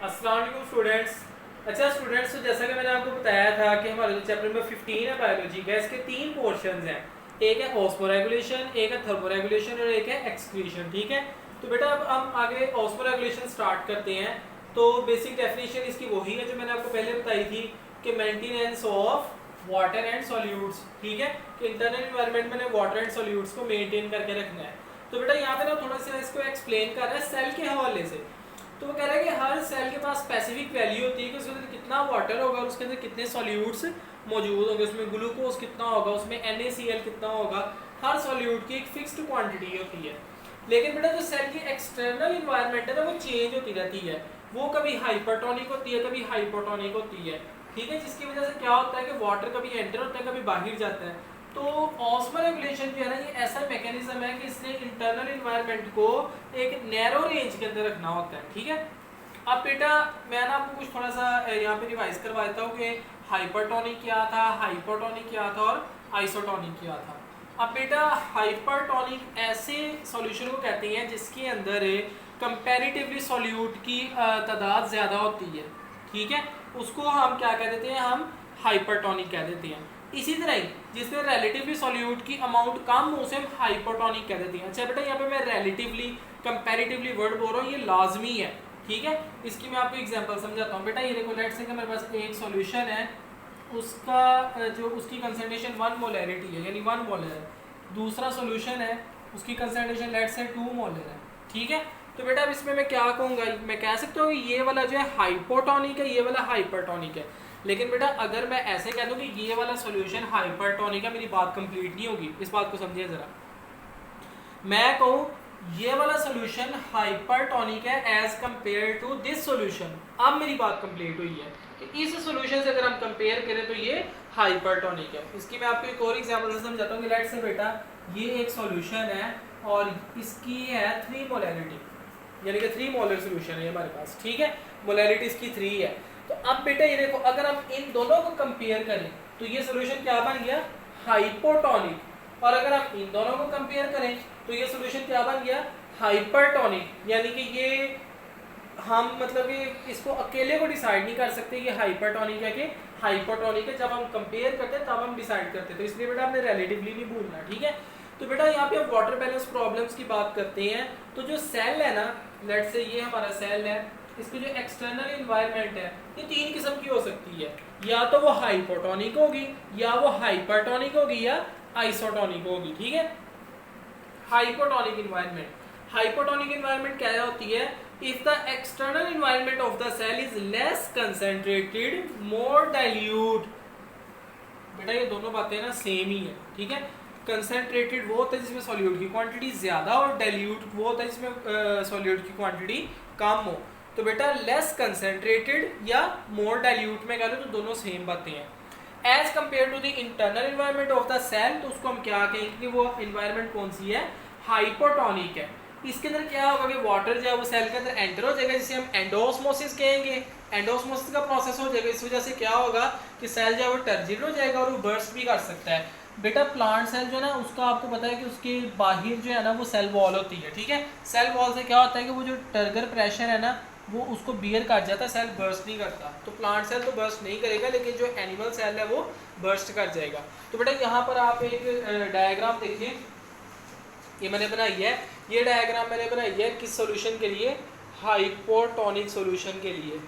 अस्सलाम वालेकुम स्टूडेंट्स। अच्छा स्टूडेंट्स, तो जैसा कि मैंने आपको बताया था कि हमारा जो चैप्टर नंबर 15 है बायोलॉजी का, इसके तीन पोर्शंस हैं। एक है ऑस्मोरेगुलेशन, एक है थर्मोरेगुलेशन और एक है एक्सक्रीशन। ठीक है, तो बेटा अब हम आगे ऑस्मोरेगुलेशन स्टार्ट करते हैं। तो बेसिक डेफिनेशन इसकी वही है जो मैंने आपको पहले बताई थी कि maintenance of water and solutes. ठीक है, कि इंटरनल इन्वायरमेंट में वाटर एंड सॉल्यूट्स को मेंटेन करके रखना है। तो बेटा यहाँ पे ना थोड़ा सा इसको एक्सप्लेन कर रहा है सेल के हवाले से। तो वो कह रहा है कि हर सेल के पास स्पेसिफिक वैल्यू होती है कि उसके अंदर कितना वाटर होगा और उसके अंदर कितने सॉल्यूट्स मौजूद होंगे, उसमें ग्लूकोज कितना होगा, उसमें NaCl कितना होगा। हर सॉल्यूट की एक फिक्स्ड क्वांटिटी होती है। लेकिन बेटा जो सेल की एक्सटर्नल इन्वायरमेंट है ना, वो चेंज होती रहती है। वो कभी हाइपरटोनिक होती है, कभी हाइपोटोनिक होती है। ठीक है, जिसकी वजह से क्या होता है कि वाटर कभी एंटर होता है, कभी बाहर जाता है। तो ऑस्मोरेगुलेशन जो है ना, ये ऐसा मैकेनिज्म है कि इसने इंटरनल इन्वायरमेंट को एक नैरो रेंज के अंदर रखना होता है। ठीक है, अब बेटा मैं ना आपको कुछ थोड़ा सा यहाँ पे रिवाइज करवा देता हूँ कि हाइपरटोनिक क्या था, हाइपोटोनिक क्या था और आइसोटोनिक क्या था। अब बेटा हाइपरटोनिक ऐसे सॉल्यूशन को कहते हैं जिसके अंदर कंपैरेटिवली सॉल्यूट की तादाद ज़्यादा होती है। ठीक है, उसको हम क्या कह देते हैं, हम हाइपरटोनिक कह देते हैं। इसी तरह ही जिसमें रिलेटिवली सॉल्यूट की अमाउंट कम हो उसे हम हाइपोटोनिक कह देते हैं। अच्छा बेटा, यहाँ पे मैं रिलेटिवली कंपैरेटिवली वर्ड बोल रहा हूँ, ये लाजमी है। ठीक है, इसकी मैं आपको एग्जांपल समझाता हूँ। बेटा ये देखो, लेट्स से कि मेरे पास एक सॉल्यूशन है, उसका जो उसकी कंसंट्रेशन 1 मोलैरिटी है, यानी 1 मोलर है। दूसरा सॉल्यूशन है, उसकी कंसंट्रेशन लेट्स से 2 मोलर है। ठीक है, तो बेटा अब इसमें मैं क्या कहूँगा, मैं कह सकता हूँ ये वाला जो है हाइपोटोनिक है, ये वाला हाइपरटोनिक है। लेकिन बेटा अगर मैं ऐसे कह दूँ कि ये वाला सॉल्यूशन हाइपरटोनिक है, मेरी बात कंप्लीट नहीं होगी। इस बात को समझिए ज़रा। मैं कहूँ ये वाला सॉल्यूशन हाइपरटोनिक है as compare to this solution, अब मेरी बात कंप्लीट हुई है कि इस सॉल्यूशन से अगर हम कंपेयर करें तो ये हाइपरटोनिक है। इसकी मैं आपको एक और एग्जांपल से समझाता हूँ कि लेट्स से बेटा ये एक सॉल्यूशन है और इसकी है 3 मोलैरिटी, यानी कि 3 मोलर सॉल्यूशन है हमारे पास। ठीक है, मोलैरिटी इसकी 3 है। तो अब बेटा ये देखो, अगर हम इन दोनों को कंपेयर करें तो ये सॉल्यूशन क्या बन गया, हाइपोटोनिक। और अगर हम इन दोनों को कंपेयर करें तो ये सॉल्यूशन क्या बन गया, हाइपरटोनिक। यानी कि ये हम मतलब कि इसको अकेले को डिसाइड नहीं कर सकते कि हाइपरटोनिक है कि हाइपोटोनिक है। जब हम कंपेयर करते हैं तब हम डिसाइड करते हैं। तो इसलिए बेटा आपने रिलेटिवली नहीं भूलना। ठीक है, तो बेटा यहाँ पे हम वाटर बैलेंस प्रॉब्लम्स की बात करते हैं। तो जो सेल है ना, लेट्स से ये हमारा सेल है, इसकी जो एक्सटर्नल इन्वायरमेंट है ये 3 किस्म की हो सकती है। या तो वो हाइपोटोनिक होगी, या वो हाइपरटोनिक होगी, या आइसोटोनिक होगी। ठीक है, हाइपोटोनिक इन्वायरमेंट, हाइपोटोनिक इन्वायरमेंट क्या होती है, if the external environment of the cell is less concentrated more dilute. बेटा ये दोनों बातें ना सेम ही है। ठीक है, कंसंट्रेटेड वो होता है जिसमें सॉल्यूट की क्वांटिटी ज्यादा, और डाइल्यूट वो होता है जिसमें सॉल्यूट की क्वांटिटी कम हो। तो बेटा लेस कंसंट्रेटेड या मोर डाइल्यूट में कह लो तो दोनों सेम बातें हैं। As compare to the internal environment of the cell, तो उसको हम क्या कहेंगे कि वो इन्वायरमेंट कौन सी है, हाइपोटोनिक है। इसके अंदर क्या होगा कि वाटर जो है वो सेल के अंदर एंटर हो जाएगा, जिसे हम एंडोस्मोसिस कहेंगे। एंडोस्मोसिस का प्रोसेस हो जाएगा, इस वजह से क्या होगा कि सेल जो है वो टर्जिड हो जाएगा और वो बर्स्ट भी कर सकता है। बेटा प्लांट सेल जो है ना, उसका आपको पता है कि उसके बाहर जो है ना वो सेल वॉल होती है। ठीक है, सेल वॉल से क्या होता है कि वो जो टर्गर प्रेशर है ना वो उसको बियर कर जाता है, सेल बर्स्ट नहीं करता। तो प्लांट सेल तो बर्स्ट नहीं करेगा, लेकिन जो एनिमल सेल है वो बर्स्ट कर जाएगा। तो बेटा यहाँ पर आप एक डायग्राम देखिए, ये मैंने बनाई है। ये डायग्राम मैंने बनाई है किस सॉल्यूशन के लिए, हाइपोटोनिक सॉल्यूशन के लिए।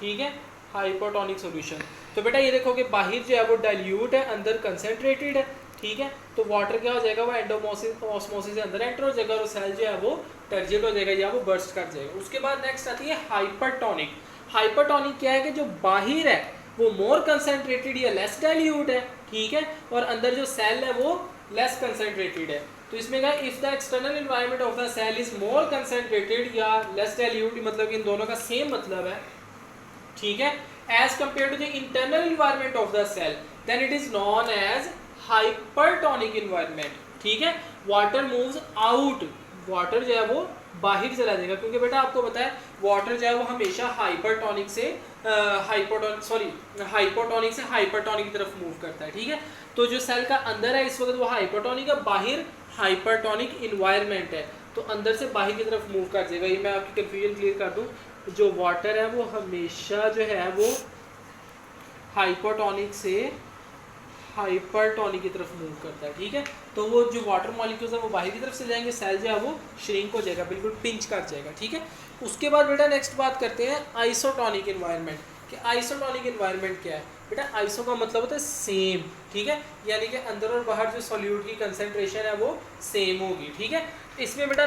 ठीक है, हाइपोटोनिक सॉल्यूशन। तो बेटा ये देखो कि बाहर जो है वो डाइल्यूट है, अंदर कंसंट्रेटेड है। ठीक है, तो वाटर क्या हो जाएगा, वो एंडोमोसिस ऑस्मोसिस से अंदर एंटर हो जाएगा और सेल जो है वो टर्जिड हो जाएगा या वो बर्स्ट कर जाएगा। उसके बाद नेक्स्ट आती है हाइपरटोनिक। हाइपरटोनिक क्या है कि जो बाहर है वो मोर कंसंट्रेटेड या लेस डाइल्यूट है। ठीक है, और अंदर जो सेल है वो लेस कंसंट्रेटेड है। तो इसमें कहा if the external environment of the cell is more concentrated या लेस डाइल्यूट, मतलब इन दोनों का सेम मतलब है। ठीक है, as compare to the internal environment of the cell, then it is known as hypertonic environment. ठीक है, वाटर मूव्स आउट, वाटर जो है वो बाहर चला जाएगा, क्योंकि बेटा आपको पता है वाटर जो है वो हमेशा हाइपरटोनिक से हाइपोटोनिक से हाइपरटोनिक की तरफ मूव करता है। ठीक है, तो जो सेल का अंदर है इस वक्त वो हाइपोटोनिक है, बाहर हाइपरटोनिक इन्वायरमेंट है, तो अंदर से बाहर की तरफ मूव कर जाएगा। ये मैं आपकी कंफ्यूजन क्लियर कर दूं, जो वाटर है वो हमेशा जो है वो हाइपोटोनिक से हाइपरटोनिक की तरफ मूव करता है, ठीक है। तो वो जो वाटर मॉलिक्यूल्स है वो बाहर की तरफ से जाएंगे, सेल जो है वो श्रिंक हो जाएगा, बिल्कुल पिंच कर जाएगा, ठीक है। उसके बाद बेटा नेक्स्ट बात करते हैं आइसोटोनिक इन्वायरमेंट कि आइसोटोनिक इन्वायरमेंट क्या है। बेटा आइसो का मतलब होता है सेम, ठीक है, यानी कि अंदर और बाहर जो सॉल्यूट की कंसेंट्रेशन है वो सेम होगी, ठीक है। इसमें बेटा